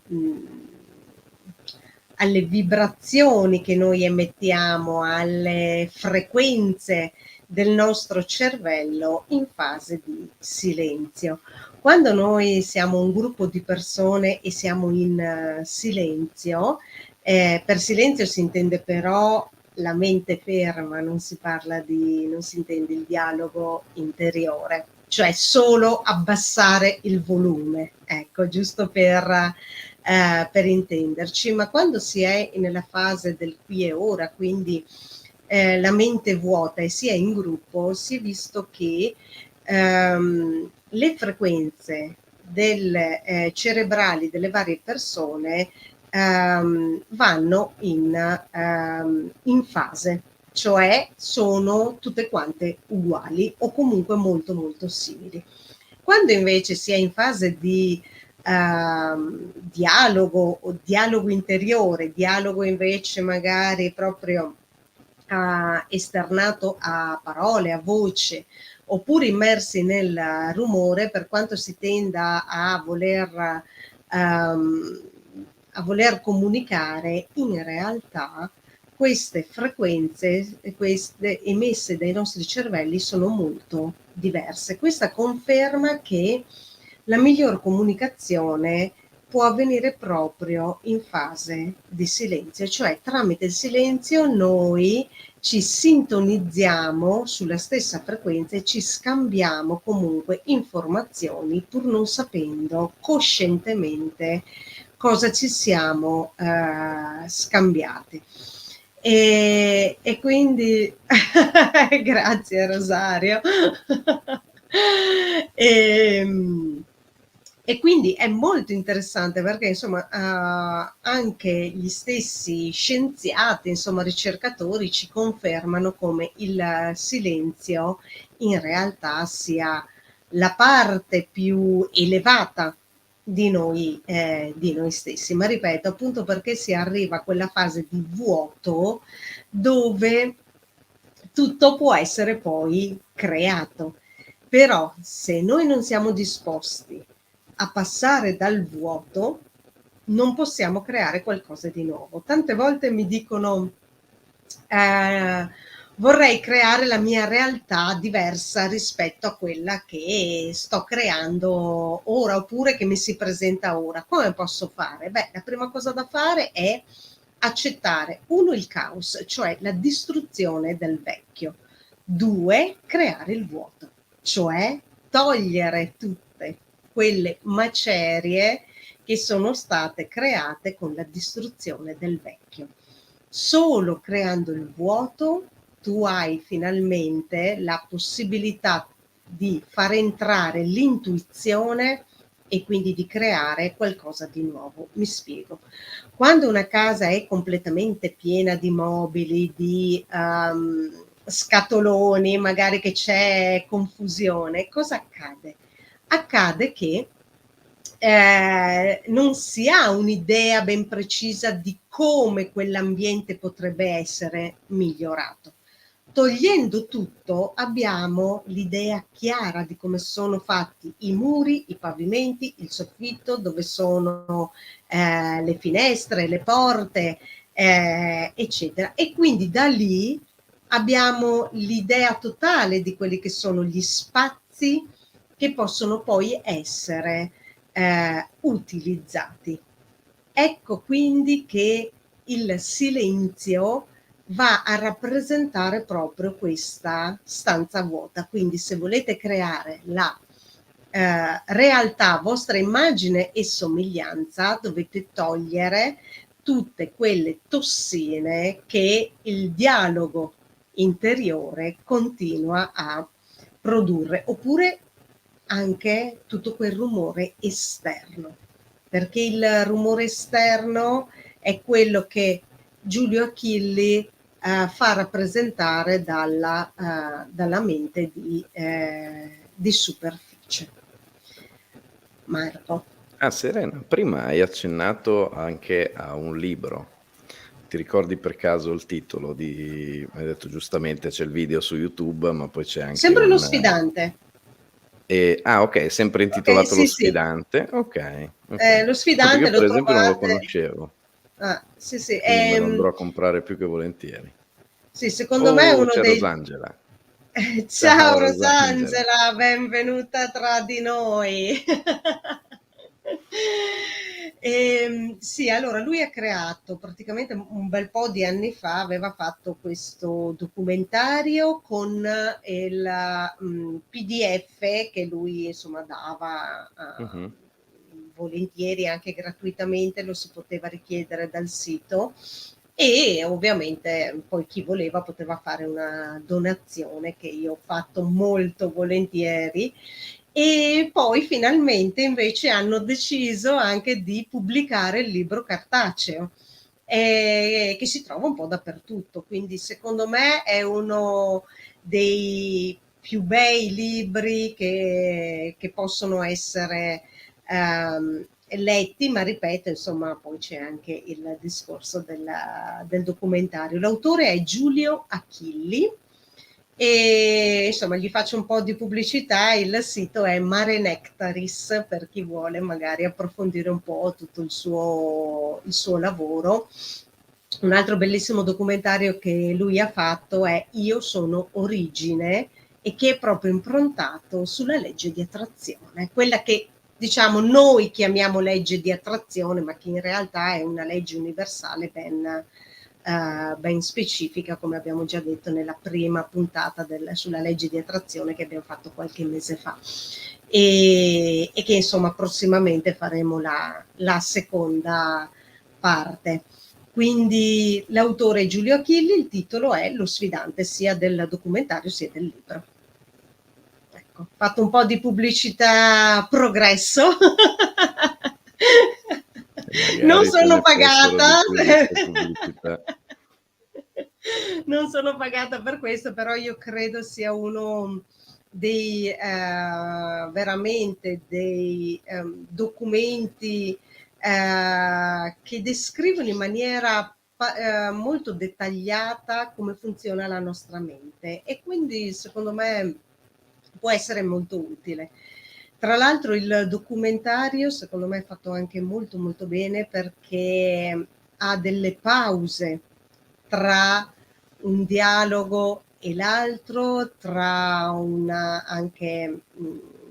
vibrazioni che noi emettiamo, alle frequenze del nostro cervello in fase di silenzio. Quando noi siamo un gruppo di persone e siamo in silenzio, per silenzio si intende però la mente ferma, non si intende il dialogo interiore, cioè solo abbassare il volume, ecco, giusto per intenderci. Ma quando si è nella fase del qui e ora, quindi la mente vuota e si è in gruppo, si è visto che le frequenze cerebrali delle varie persone vanno in fase, cioè sono tutte quante uguali o comunque molto molto simili. Quando invece si è in fase di dialogo o dialogo interiore, dialogo invece magari proprio esternato a parole, a voce, oppure immersi nel rumore, per quanto si tenda ehm, a voler comunicare, in realtà queste frequenze, queste emesse dai nostri cervelli, sono molto diverse. Questa conferma che la miglior comunicazione può avvenire proprio in fase di silenzio, cioè tramite il silenzio noi ci sintonizziamo sulla stessa frequenza e ci scambiamo comunque informazioni, pur non sapendo coscientemente cosa ci siamo scambiati. E quindi grazie Rosario. e, e quindi è molto interessante perché insomma anche gli stessi scienziati, insomma ricercatori, ci confermano come il silenzio in realtà sia la parte più elevata di noi stessi. Ma ripeto, appunto perché si arriva a quella fase di vuoto dove tutto può essere poi creato. Però se noi non siamo disposti a passare dal vuoto, non possiamo creare qualcosa di nuovo. Tante volte mi dicono, vorrei creare la mia realtà diversa rispetto a quella che sto creando ora, oppure che mi si presenta ora. Come posso fare? Beh, la prima cosa da fare è accettare, uno, il caos, cioè la distruzione del vecchio; due, creare il vuoto, cioè togliere tutte quelle macerie che sono state create con la distruzione del vecchio. Solo creando il vuoto tu hai finalmente la possibilità di far entrare l'intuizione e quindi di creare qualcosa di nuovo. Mi spiego. Quando una casa è completamente piena di mobili, di scatoloni, magari che c'è confusione, cosa accade? Accade che non si ha un'idea ben precisa di come quell'ambiente potrebbe essere migliorato. Togliendo tutto abbiamo l'idea chiara di come sono fatti i muri, i pavimenti, il soffitto, dove sono le finestre, le porte, eccetera. E quindi da lì abbiamo l'idea totale di quelli che sono gli spazi che possono poi essere utilizzati. Ecco quindi che il silenzio va a rappresentare proprio questa stanza vuota. Quindi se volete creare la realtà, vostra immagine e somiglianza, dovete togliere tutte quelle tossine che il dialogo interiore continua a produrre, oppure anche tutto quel rumore esterno, perché il rumore esterno è quello che Giulio Achilli fa rappresentare dalla mente di superficie. Marco. Ah, Serena, prima hai accennato anche a un libro. Ti ricordi per caso il titolo di hai detto giustamente c'è il video su YouTube, ma poi c'è anche Sempre Lo un Sfidante. okay, sempre Ok, intitolato Lo sì, sì. Sfidante. Okay, okay. Lo No, perché Sfidante io per lo esempio non lo trovate. conoscevo, Ah, sì, sì. quindi me lo andrò a comprare più che volentieri. Sì, secondo me è Oh, uno c'è dei. Rosangela. Ciao Ciao Rosangela. Rosangela, benvenuta tra di noi. Sì, allora lui ha creato praticamente un bel po' di anni fa, aveva fatto questo documentario con il PDF che lui insomma dava Mh-mh. volentieri, anche gratuitamente, lo si poteva richiedere dal sito, e ovviamente poi chi voleva poteva fare una donazione, che io ho fatto molto volentieri. E poi finalmente invece hanno deciso anche di pubblicare il libro cartaceo, che si trova un po' dappertutto, quindi secondo me è uno dei più bei libri che possono essere letti, ma ripeto, insomma, poi c'è anche il discorso del documentario. L'autore è Giulio Achilli e insomma gli faccio un po' di pubblicità. Il sito è Mare Nectaris, per chi vuole magari approfondire un po' tutto il suo lavoro. Un altro bellissimo documentario che lui ha fatto è Io sono origine, e che è proprio improntato sulla legge di attrazione, quella che diciamo noi chiamiamo legge di attrazione, ma che in realtà è una legge universale ben specifica, come abbiamo già detto nella prima puntata sulla legge di attrazione che abbiamo fatto qualche mese fa, e che insomma prossimamente faremo la seconda parte. Quindi l'autore è Giulio Achilli, il titolo è Lo Sfidante, sia del documentario sia del libro. Ecco, fatto un po' di pubblicità progresso. E Non magari ce sono ne fossero di pagata. più di 'ste pubblicità. Non sono pagata per questo, però io credo sia uno dei veramente dei documenti che descrivono in maniera molto dettagliata come funziona la nostra mente, e quindi secondo me può essere molto utile. Tra l'altro il documentario secondo me è fatto anche molto molto bene, perché ha delle pause tra un dialogo e l'altro, tra una anche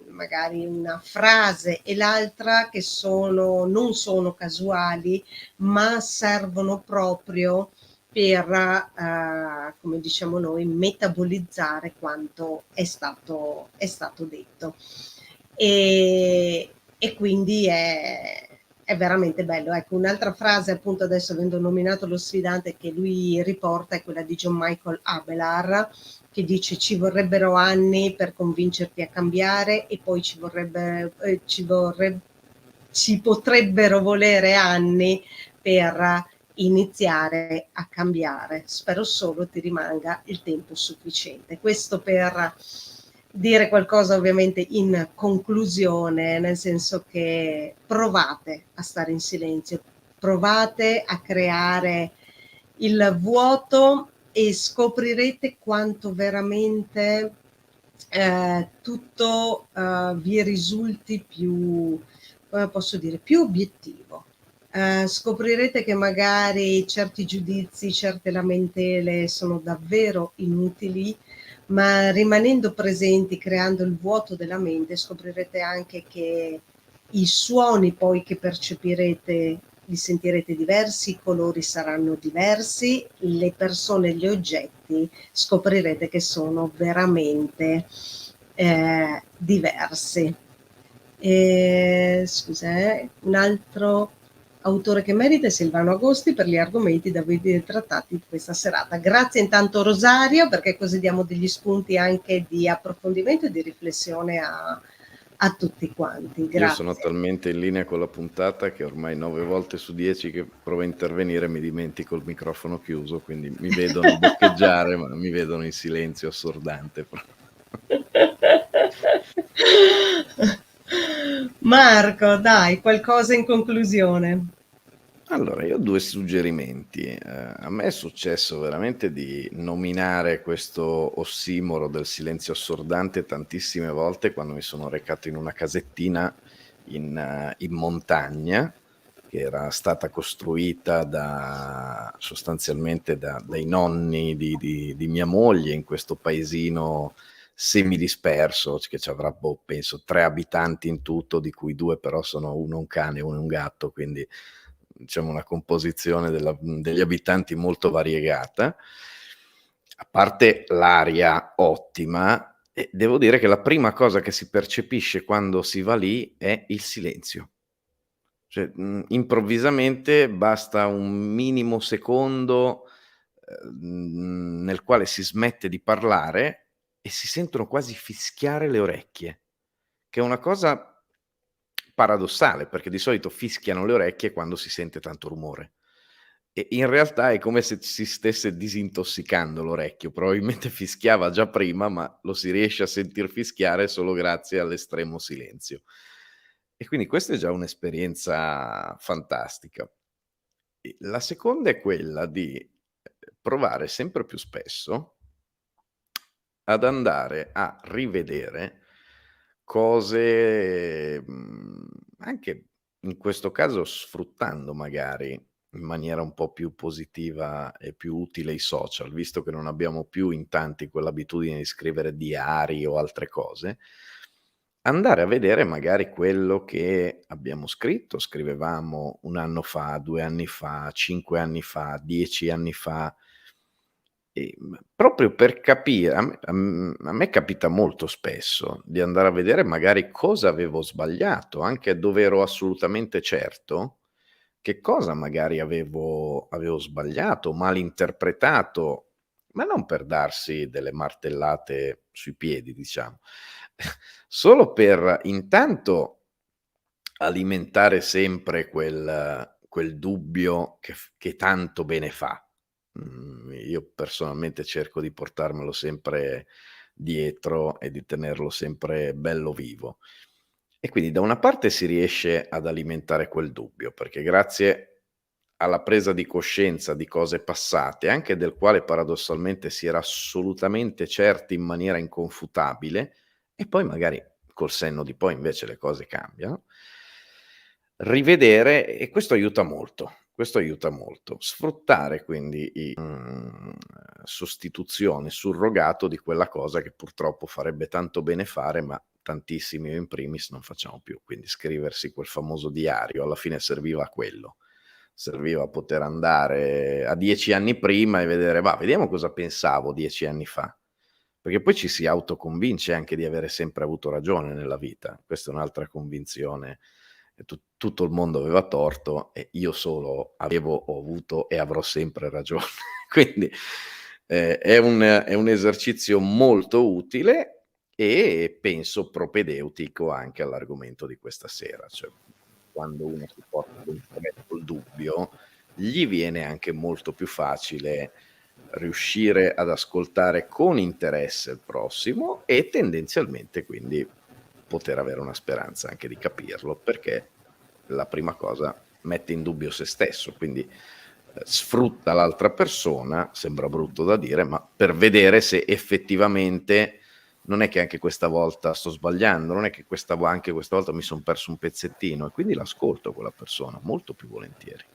magari una frase e l'altra, che non sono casuali, ma servono proprio per, come diciamo noi, metabolizzare quanto è stato detto. E quindi è veramente bello. Ecco, un'altra frase, appunto, adesso avendo nominato lo sfidante, che lui riporta è quella di John Michael Abelard, che dice: ci vorrebbero anni per convincerti a cambiare, e poi ci potrebbero volere anni per iniziare a cambiare. Spero solo ti rimanga il tempo sufficiente. Questo per dire qualcosa ovviamente in conclusione, nel senso che provate a stare in silenzio, provate a creare il vuoto e scoprirete quanto veramente tutto vi risulti più, come posso dire, più obiettivo. Scoprirete che magari certi giudizi, certe lamentele sono davvero inutili, ma rimanendo presenti, creando il vuoto della mente, scoprirete anche che i suoni poi che percepirete li sentirete diversi, i colori saranno diversi, le persone, gli oggetti scoprirete che sono veramente diversi. Scusa, un altro autore che merita è Silvano Agosti, per gli argomenti da voi trattati questa serata. Grazie intanto Rosario, perché così diamo degli spunti anche di approfondimento e di riflessione a tutti quanti. Io sono Grazie. talmente in linea con la puntata che ormai 9 volte su 10 che provo a intervenire mi dimentico il microfono chiuso, quindi mi vedono boccheggiare, ma mi vedono in silenzio assordante. Marco, dai, qualcosa in conclusione. Allora, io ho 2 suggerimenti. A me è successo veramente di nominare questo ossimoro del silenzio assordante tantissime volte quando mi sono recato in una casettina in montagna, che era stata costruita sostanzialmente dai nonni di mia moglie in questo paesino semidisperso, che c'avrà, penso 3 abitanti in tutto, di cui 2 però sono uno un cane e uno un gatto, quindi diciamo una composizione degli abitanti molto variegata. A parte l'aria ottima, devo dire che la prima cosa che si percepisce quando si va lì è il silenzio. Cioè, improvvisamente basta un minimo secondo, nel quale si smette di parlare e si sentono quasi fischiare le orecchie, che è una cosa paradossale, perché di solito fischiano le orecchie quando si sente tanto rumore. E in realtà è come se si stesse disintossicando l'orecchio, probabilmente fischiava già prima, ma lo si riesce a sentir fischiare solo grazie all'estremo silenzio. E quindi questa è già un'esperienza fantastica. E la seconda è quella di, provare sempre più spesso ad andare a rivedere cose, anche in questo caso sfruttando magari in maniera un po' più positiva e più utile i social, visto che non abbiamo più in tanti quell'abitudine di scrivere diari o altre cose, andare a vedere magari quello che abbiamo scritto, scrivevamo 1 anno fa, 2 anni fa, 5 anni fa, 10 anni fa. Proprio per capire a me capita molto spesso di andare a vedere magari cosa avevo sbagliato, anche dove ero assolutamente certo, che cosa magari avevo sbagliato, malinterpretato, ma non per darsi delle martellate sui piedi, diciamo, solo per intanto alimentare sempre quel dubbio che tanto bene fa. Io personalmente cerco di portarmelo sempre dietro e di tenerlo sempre bello vivo. E quindi da una parte si riesce ad alimentare quel dubbio, perché grazie alla presa di coscienza di cose passate, anche del quale paradossalmente si era assolutamente certi in maniera inconfutabile, e poi magari col senno di poi invece le cose cambiano, rivedere, e questo aiuta molto. Sfruttare quindi sostituzione, surrogato di quella cosa che purtroppo farebbe tanto bene fare, ma tantissimi, io in primis, non facciamo più. Quindi scriversi quel famoso diario, alla fine serviva a quello. Serviva a poter andare a 10 anni prima e vedere, va, vediamo cosa pensavo 10 anni fa. Perché poi ci si autoconvince anche di avere sempre avuto ragione nella vita. Questa è un'altra convinzione. Tutto il mondo aveva torto e io solo ho avuto e avrò sempre ragione. Quindi è un esercizio molto utile e penso propedeutico anche all'argomento di questa sera. Cioè, quando uno si porta dentro col dubbio, gli viene anche molto più facile riuscire ad ascoltare con interesse il prossimo e tendenzialmente quindi poter avere una speranza anche di capirlo, perché la prima cosa mette in dubbio se stesso, quindi sfrutta l'altra persona, sembra brutto da dire, ma per vedere se effettivamente non è che anche questa volta sto sbagliando, non è che anche questa volta mi sono perso un pezzettino, e quindi l'ascolto quella persona molto più volentieri.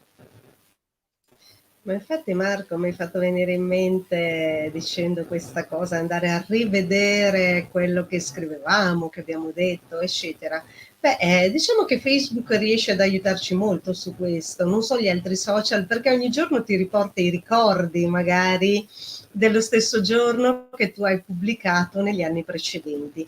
Ma infatti Marco mi hai fatto venire in mente dicendo questa cosa, andare a rivedere quello che scrivevamo, che abbiamo detto, eccetera. Beh, diciamo che Facebook riesce ad aiutarci molto su questo, non so gli altri social, perché ogni giorno ti riporta i ricordi magari dello stesso giorno che tu hai pubblicato negli anni precedenti.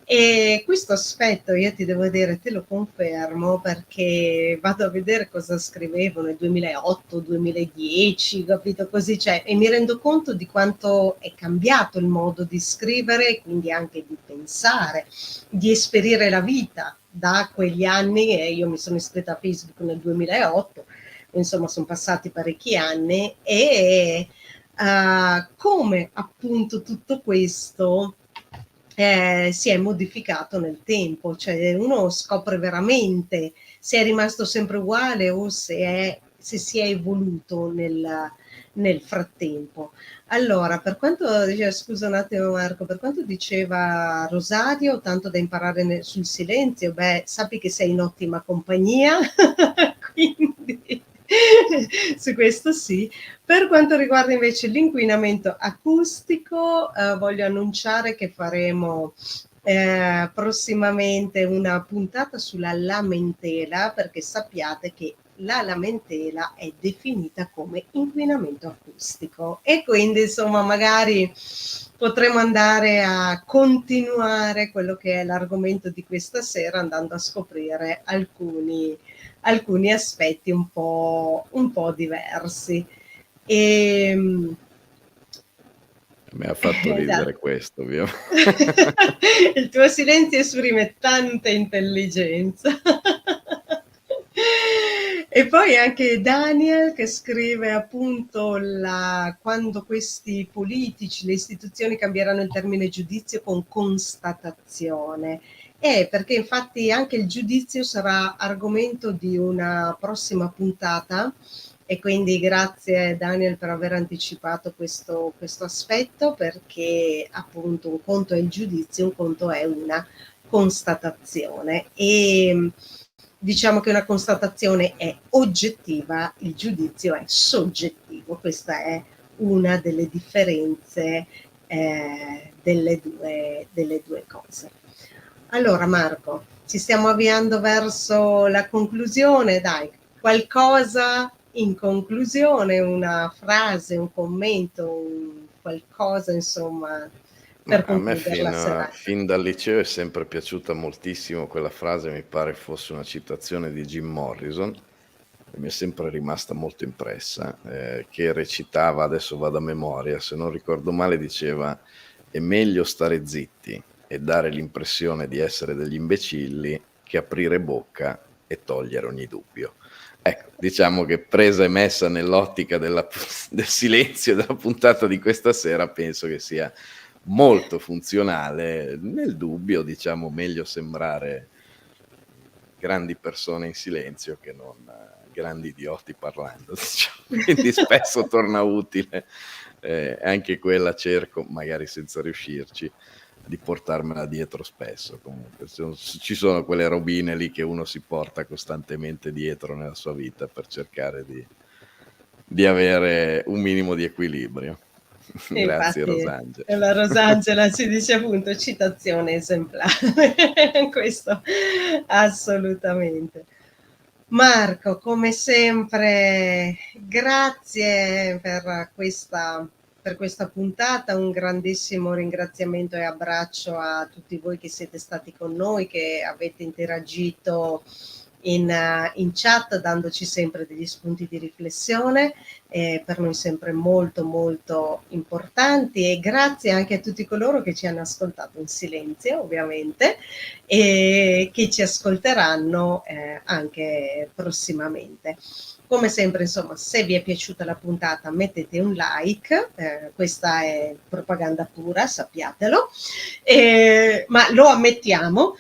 E questo aspetto io ti devo dire, te lo confermo, perché vado a vedere cosa scrivevo nel 2008, 2010, capito così, cioè, e mi rendo conto di quanto è cambiato il modo di scrivere e quindi anche di pensare, di esperire la vita da quegli anni. E io mi sono iscritta a Facebook nel 2008, insomma sono passati parecchi anni, e come appunto tutto questo si è modificato nel tempo, cioè uno scopre veramente se è rimasto sempre uguale o se si è evoluto nel frattempo. Allora, per quanto, scusa un attimo Marco, per quanto diceva Rosario, tanto da imparare sul silenzio, beh, sappi che sei in ottima compagnia, quindi su questo sì. Per quanto riguarda invece l'inquinamento acustico, voglio annunciare che faremo prossimamente una puntata sulla lamentela, perché sappiate che la lamentela è definita come inquinamento acustico, e quindi insomma magari potremo andare a continuare quello che è l'argomento di questa sera, andando a scoprire alcuni aspetti un po' diversi. Mi ha fatto ridere questo, ovviamente. Il tuo silenzio esprime tanta intelligenza. E poi anche Daniel che scrive appunto quando questi politici, le istituzioni cambieranno il termine giudizio con constatazione. Perché infatti anche il giudizio sarà argomento di una prossima puntata, e quindi grazie Daniel per aver anticipato questo aspetto, perché appunto un conto è il giudizio, un conto è una constatazione, e diciamo che una constatazione è oggettiva, il giudizio è soggettivo. Questa è una delle differenze delle due cose. Allora Marco, ci stiamo avviando verso la conclusione, dai, qualcosa in conclusione, una frase, un commento, qualcosa insomma per A me concludere la serata. fin dal liceo è sempre piaciuta moltissimo quella frase, mi pare fosse una citazione di Jim Morrison, e mi è sempre rimasta molto impressa, che recitava, adesso vado a memoria, se non ricordo male diceva: è meglio stare zitti e dare l'impressione di essere degli imbecilli che aprire bocca e togliere ogni dubbio. Ecco, diciamo che presa e messa nell'ottica del silenzio della puntata di questa sera, penso che sia molto funzionale. Nel dubbio, diciamo, meglio sembrare grandi persone in silenzio che grandi idioti parlando, diciamo. Quindi spesso torna utile, anche quella cerco, magari senza riuscirci, di portarmela dietro spesso. Comunque ci sono quelle robine lì che uno si porta costantemente dietro nella sua vita per cercare di avere un minimo di equilibrio. Grazie Infatti Rosangela. la Rosangela ci dice appunto citazione esemplare, questo assolutamente. Marco, come sempre, grazie per questa puntata, un grandissimo ringraziamento e abbraccio a tutti voi che siete stati con noi, che avete interagito in chat dandoci sempre degli spunti di riflessione, per noi sempre molto molto importanti, e grazie anche a tutti coloro che ci hanno ascoltato in silenzio ovviamente e che ci ascolteranno anche prossimamente. Come sempre, insomma, se vi è piaciuta la puntata mettete un like, questa è propaganda pura, sappiatelo, ma lo ammettiamo.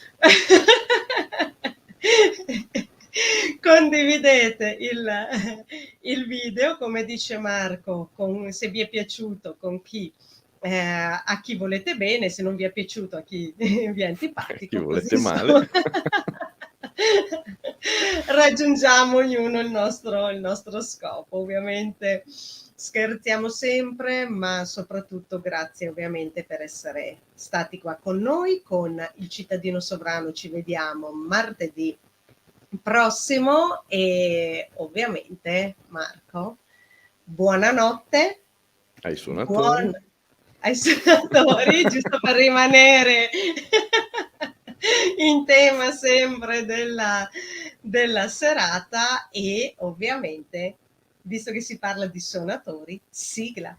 Condividete il video, come dice Marco, se vi è piaciuto, con chi, a chi volete bene, se non vi è piaciuto a chi vi è antipatico, chi volete così male. Raggiungiamo ognuno il nostro scopo. Ovviamente scherziamo sempre, ma soprattutto grazie ovviamente per essere stati qua con noi. Con il Cittadino Sovrano ci vediamo martedì prossimo e ovviamente, Marco, buonanotte. Ai suonatori. Ai suonatori, giusto per rimanere in tema sempre della serata, e ovviamente, visto che si parla di suonatori, sigla.